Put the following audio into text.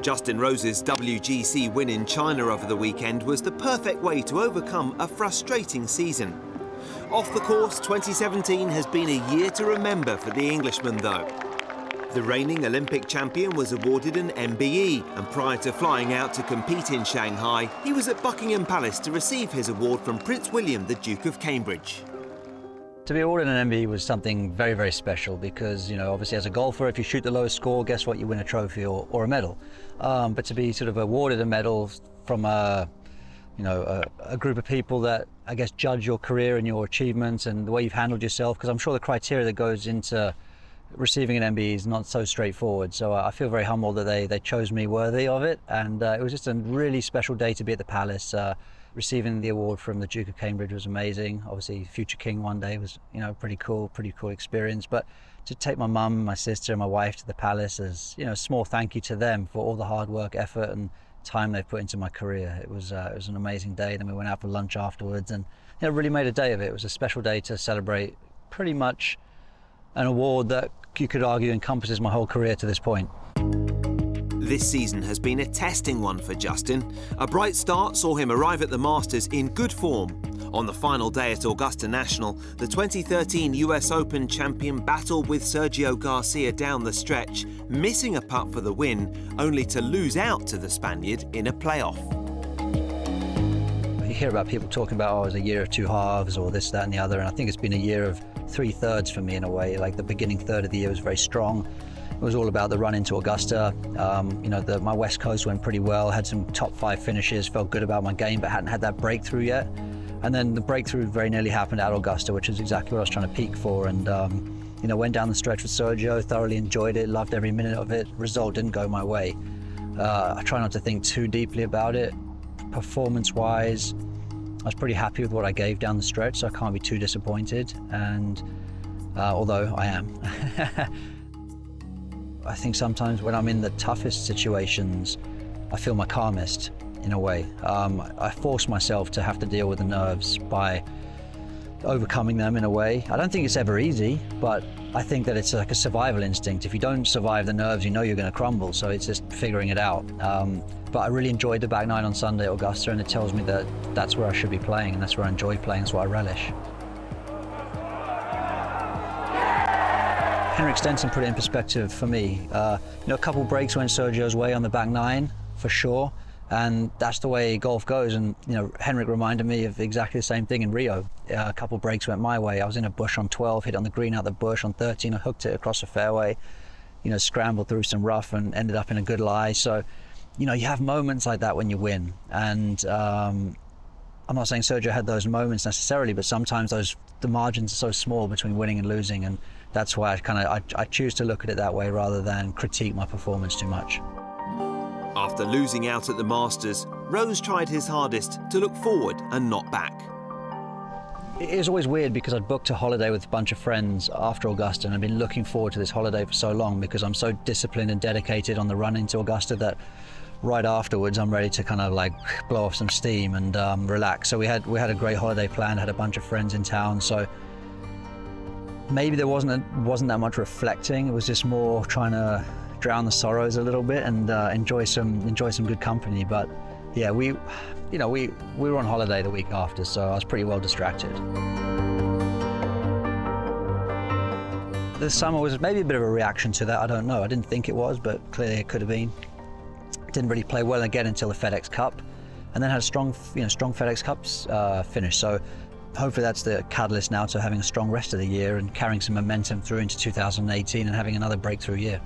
Justin Rose's WGC win in China over the weekend was the perfect way to overcome a frustrating season. Off the course, 2017 has been a year to remember for the Englishman, though. The reigning Olympic champion was awarded an MBE, and prior to flying out to compete in Shanghai, he was at Buckingham Palace to receive his award from Prince William, the Duke of Cambridge. To be awarded an MBE was something very, very special because, you know, obviously as a golfer, if you shoot the lowest score, guess what? You win a trophy or a medal. But to be sort of awarded a medal from a group of people that, I guess, judge your career and your achievements and the way you've handled yourself, because I'm sure the criteria that goes into receiving an MBE is not so straightforward. So I feel very humbled that they chose me worthy of it. And it was just a really special day to be at the Palace. Receiving the award from the Duke of Cambridge was amazing. Obviously, future king one day was, you know, pretty cool experience. But to take my mum, my sister, and my wife to the Palace as, you know, a small thank you to them for all the hard work, effort, and time they've put into my career. It was an amazing day. Then we went out for lunch afterwards, and it really made a day of it. It was a special day to celebrate pretty much an award that you could argue encompasses my whole career to this point. This season has been a testing one for Justin. A bright start saw him arrive at the Masters in good form. On the final day at Augusta National, the 2013 US Open champion battled with Sergio Garcia down the stretch, missing a putt for the win, only to lose out to the Spaniard in a playoff. You hear about people talking about, oh, it was a year of two halves or this, that and the other, and I think it's been a year of three thirds for me in a way. Like the beginning third of the year was very strong. It was all about the run into Augusta. You know, my West Coast went pretty well, had some top 5 finishes, felt good about my game, but hadn't had that breakthrough yet. And then the breakthrough very nearly happened at Augusta, which is exactly what I was trying to peak for. And, you know, went down the stretch with Sergio, thoroughly enjoyed it, loved every minute of it. Result didn't go my way. I try not to think too deeply about it. Performance-wise, I was pretty happy with what I gave down the stretch, so I can't be too disappointed. And although I am. I think sometimes when I'm in the toughest situations, I feel my calmest in a way. I force myself to have to deal with the nerves by overcoming them in a way. I don't think it's ever easy, but I think that it's like a survival instinct. If you don't survive the nerves, you know you're going to crumble, so it's just figuring it out. But I really enjoyed the back nine on Sunday at Augusta, and it tells me that that's where I should be playing, and that's where I enjoy playing, that's what I relish. Henrik Stenson put it in perspective for me. You know, a couple breaks went Sergio's way on the back nine, for sure, and that's the way golf goes. And you know, Henrik reminded me of exactly the same thing in Rio. A couple breaks went my way. I was in a bush on 12, hit on the green out the bush. On 13, I hooked it across the fairway. You know, scrambled through some rough and ended up in a good lie. So, you know, you have moments like that when you win. And I'm not saying Sergio had those moments necessarily, but sometimes the margins are so small between winning and losing, and that's why I choose to look at it that way rather than critique my performance too much. After losing out at the Masters, Rose tried his hardest to look forward and not back. It was always weird because I'd booked a holiday with a bunch of friends after Augusta, and I'd been looking forward to this holiday for so long because I'm so disciplined and dedicated on the run into Augusta that right afterwards I'm ready to kind of like blow off some steam and relax. So we had a great holiday planned, had a bunch of friends in town, so maybe there wasn't that much reflecting. It was just more trying to drown the sorrows a little bit and enjoy some good company. But yeah, we were on holiday the week after, so I was pretty well distracted. The summer was maybe a bit of a reaction to that. I don't know. I didn't think it was, but clearly it could have been. Didn't really play well again until the FedEx Cup, and then had a strong FedEx Cups finish. So hopefully that's the catalyst now to having a strong rest of the year and carrying some momentum through into 2018 and having another breakthrough year.